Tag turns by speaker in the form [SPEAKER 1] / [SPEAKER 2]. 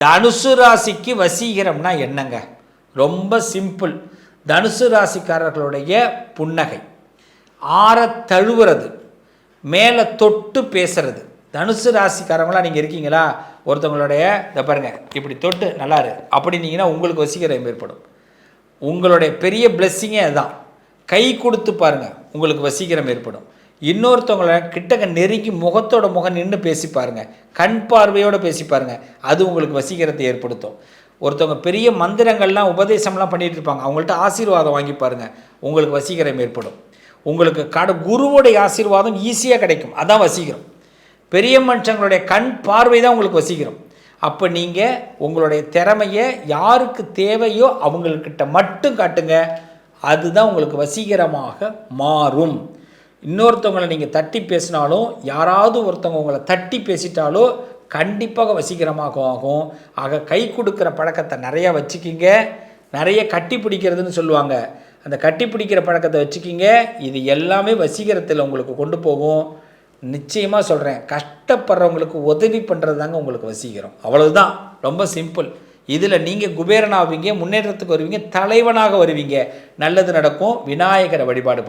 [SPEAKER 1] தனுசு ராசிக்கு வசீகரம்னா என்னங்க? ரொம்ப சிம்பிள். தனுசு ராசிக்காரர்களுடைய புன்னகை, ஆற தழுவுறது, மேலே தொட்டு பேசுறது. தனுசு ராசிக்காரங்களாம் நீங்கள் இருக்கீங்களா? ஒருத்தவங்களுடைய இதை பாருங்கள், இப்படி தொட்டு நல்லாரு அப்படின்னீங்கன்னா உங்களுக்கு வசீகரம் ஏற்படும். உங்களுடைய பெரிய பிளெஸ்ஸிங்கே அதுதான். கை கொடுத்து பாருங்கள், உங்களுக்கு வசீகரம் ஏற்படும். இன்னொருத்தவங்கள கிட்டக்க நெருங்கி முகத்தோட முகம் நின்று பேசி பாருங்கள், கண் பார்வையோடு பேசி பாருங்கள், அது உங்களுக்கு வசீகரத்தை ஏற்படுத்தும். ஒருத்தவங்க பெரிய மந்திரங்கள்லாம் உபதேசம்லாம் பண்ணிகிட்டு இருப்பாங்க, அவங்கள்ட்ட ஆசீர்வாதம் வாங்கி பாருங்கள், உங்களுக்கு வசீகரம் ஏற்படும். உங்களுக்கு குருவோடைய ஆசீர்வாதம் ஈஸியாக கிடைக்கும், அதான் வசீகரம். பெரிய மனுஷங்களுடைய கண் பார்வை தான் உங்களுக்கு வசீகரம். அப்போ நீங்கள் உங்களுடைய திறமையை யாருக்கு தேவையோ அவங்கக்கிட்ட மட்டும் காட்டுங்க, அதுதான் உங்களுக்கு வசீகரமாக மாறும். இன்னொருத்தவங்களை நீங்கள் தட்டி பேசினாலும், யாராவது ஒருத்தவங்க உங்களை தட்டி பேசிட்டாலோ கண்டிப்பாக வசீகரமாக ஆகும். ஆக கை கொடுக்குற பழக்கத்தை நிறையா வச்சுக்கிங்க. நிறைய கட்டி பிடிக்கிறதுன்னு சொல்லுவாங்க, அந்த கட்டி பிடிக்கிற பழக்கத்தை வச்சுக்கிங்க. இது எல்லாமே வசீகரத்தில் உங்களுக்கு கொண்டு போகும். நிச்சயமாக சொல்கிறேன், கஷ்டப்படுறவங்களுக்கு உதவி பண்ணுறது தாங்க உங்களுக்கு வசீகரம். அவ்வளவுதான், ரொம்ப சிம்பிள். இதில் நீங்கள் குபேரனாவீங்க, முன்னேற்றத்துக்கு வருவீங்க, தலைவனாக வருவீங்க, நல்லது நடக்கும். விநாயகரை வழிபாடு பண்ணுங்க.